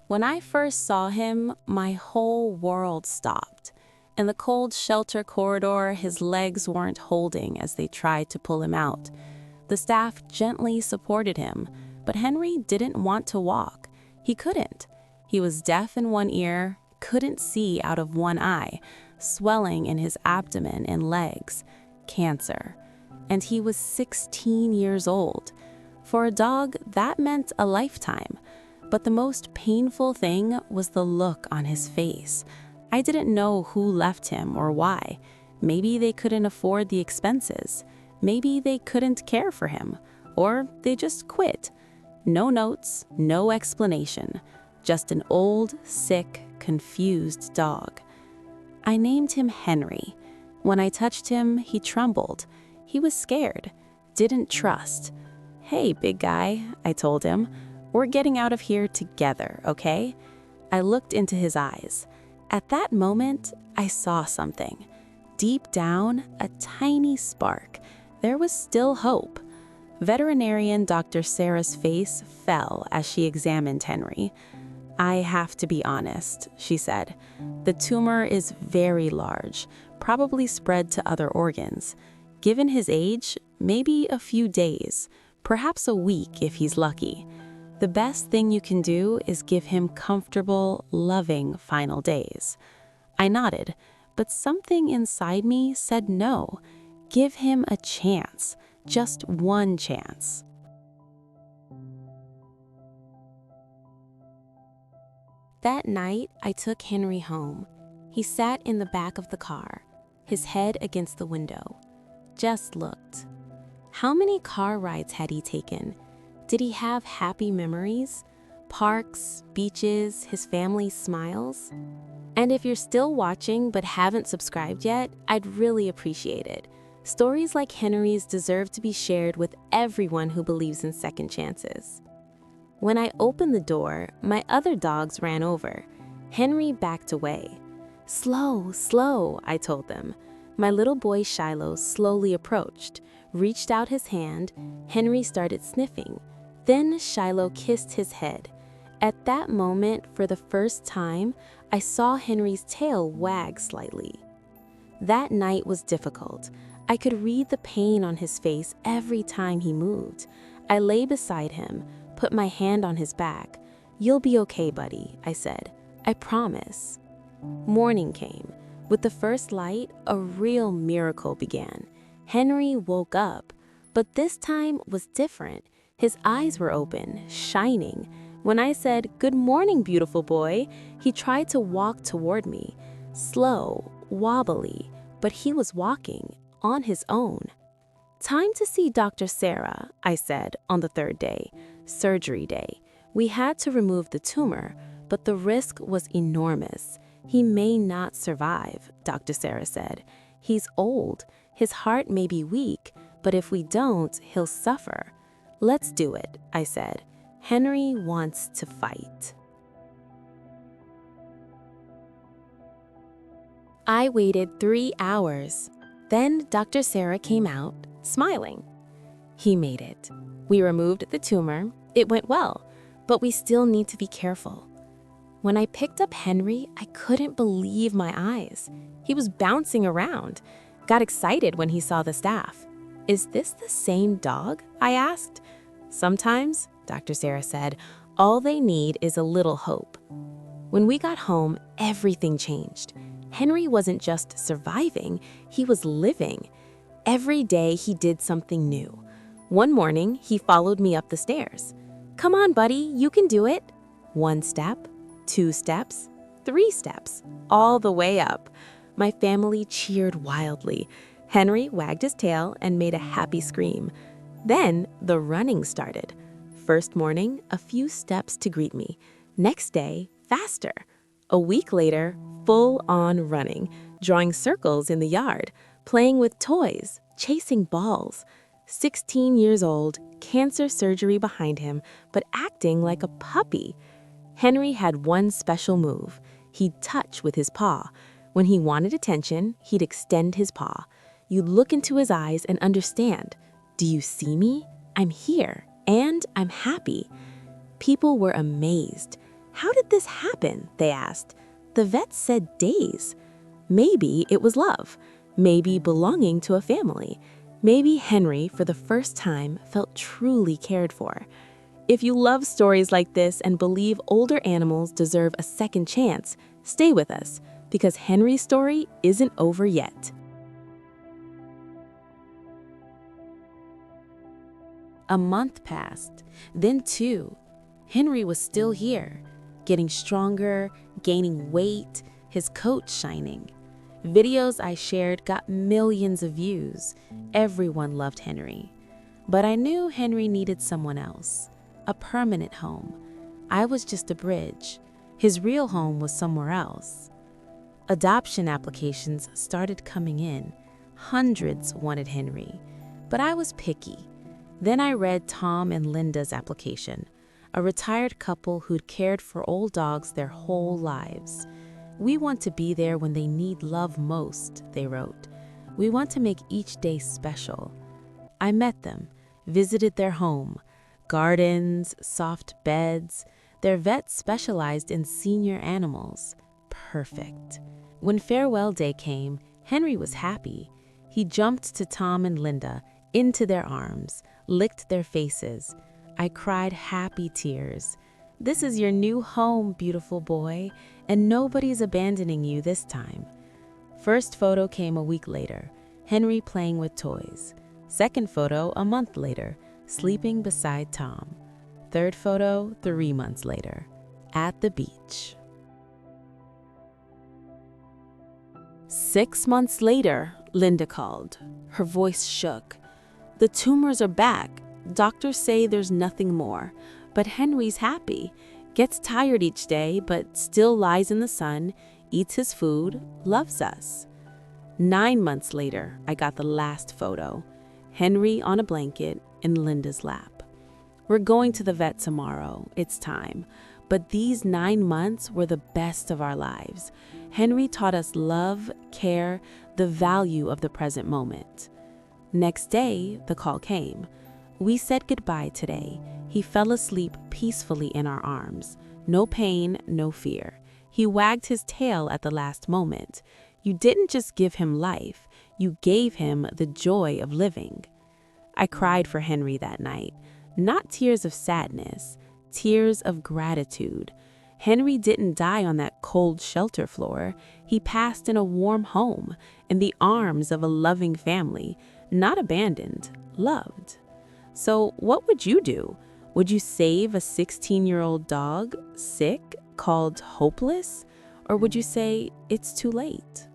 When I first saw him, my whole world stopped. In the cold shelter corridor, his legs weren't holding as they tried to pull him out. The staff gently supported him, but Henry didn't want to walk. He couldn't. He was deaf in one ear, couldn't see out of one eye, swelling in his abdomen and legs. Cancer. And he was 16 years old. For a dog, that meant a lifetime. But the most painful thing was the look on his face. I didn't know who left him or why. Maybe they couldn't afford the expenses. Maybe they couldn't care for him. Or they just quit. No notes, no explanation. Just an old, sick, confused dog. I named him Henry. When I touched him, he trembled. He was scared, didn't trust. "Hey, big guy," I told him. "We're getting out of here together, okay?" I looked into his eyes. At that moment, I saw something. Deep down, a tiny spark. There was still hope. Veterinarian Dr. Sarah's face fell as she examined Henry. "I have to be honest," she said. "The tumor is very large, probably spread to other organs. Given his age, maybe a few days, perhaps a week if he's lucky. The best thing you can do is give him comfortable, loving final days." I nodded, but something inside me said no. Give him a chance, just one chance. That night, I took Henry home. He sat in the back of the car, his head against the window. Just looked. How many car rides had he taken? Did he have happy memories? Parks, beaches, his family's smiles? And if you're still watching but haven't subscribed yet, I'd really appreciate it. Stories like Henry's deserve to be shared with everyone who believes in second chances. When I opened the door, my other dogs ran over. Henry backed away. "Slow, slow," I told them. My little boy Shiloh slowly approached, reached out his hand. Henry started sniffing. Then Shiloh kissed his head. At that moment, for the first time, I saw Henry's tail wag slightly. That night was difficult. I could read the pain on his face every time he moved. I lay beside him, put my hand on his back. "You'll be okay, buddy," I said. "I promise." Morning came. With the first light, a real miracle began. Henry woke up, but this time was different. His eyes were open, shining. When I said, "Good morning, beautiful boy," he tried to walk toward me. Slow, wobbly, but he was walking on his own. "Time to see Dr. Sarah," I said on the third day, surgery day. We had to remove the tumor, but the risk was enormous. "He may not survive," Dr. Sarah said. "He's old. His heart may be weak, but if we don't, he'll suffer." "Let's do it," I said. "Henry wants to fight." I waited 3 hours. Then Dr. Sarah came out, smiling. He made it. We removed the tumor. It went well, but we still need to be careful. When I picked up Henry, I couldn't believe my eyes. He was bouncing around. Got excited when he saw the staff. "Is this the same dog?" I asked. "Sometimes," Dr. Sarah said, "all they need is a little hope." When we got home, everything changed. Henry wasn't just surviving, he was living. Every day he did something new. One morning, he followed me up the stairs. "Come on, buddy, you can do it." 1 step, 2 steps, 3 steps, all the way up. My family cheered wildly. Henry wagged his tail and made a happy scream. Then the running started. First morning, a few steps to greet me. Next day, faster. A week later, full-on running, drawing circles in the yard, playing with toys, chasing balls. 16 years old, cancer surgery behind him, but acting like a puppy. Henry had one special move. He'd touch with his paw. When he wanted attention, he'd extend his paw. You'd look into his eyes and understand. "Do you see me? I'm here, and I'm happy." People were amazed. "How did this happen?" they asked. The vet said days. Maybe it was love. Maybe belonging to a family. Maybe Henry, for the first time, felt truly cared for. If you love stories like this and believe older animals deserve a second chance, stay with us, because Henry's story isn't over yet. A month passed, then two. Henry was still here, getting stronger, gaining weight, his coat shining. Videos I shared got millions of views. Everyone loved Henry. But I knew Henry needed someone else, a permanent home. I was just a bridge. His real home was somewhere else. Adoption applications started coming in. Hundreds wanted Henry, but I was picky. Then I read Tom and Linda's application, a retired couple who'd cared for old dogs their whole lives. "We want to be there when they need love most," they wrote. "We want to make each day special." I met them, visited their home, gardens, soft beds. Their vet specialized in senior animals. Perfect. When farewell day came, Henry was happy. He jumped to Tom and Linda, into their arms, licked their faces. I cried happy tears. "This is your new home, beautiful boy, and nobody's abandoning you this time." First photo came a week later, Henry playing with toys. Second photo a month later, sleeping beside Tom. Third photo 3 months later, at the beach. 6 months later, Linda called. Her voice shook. "The tumors are back. Doctors say there's nothing more. But Henry's happy, gets tired each day, but still lies in the sun, eats his food, loves us." 9 months later, I got the last photo. Henry on a blanket in Linda's lap. "We're going to the vet tomorrow. It's time." But these 9 months were the best of our lives. Henry taught us love, care, the value of the present moment. Next day, the call came. We said goodbye today. He fell asleep peacefully in our arms. No pain, no fear. He wagged his tail at the last moment. You didn't just give him life, you gave him the joy of living. I cried for Henry that night. Not tears of sadness, tears of gratitude. Henry didn't die on that cold shelter floor. He passed in a warm home, in the arms of a loving family, not abandoned, loved. So what would you do? Would you save a 16-year-old dog, sick, called hopeless? Or would you say, it's too late?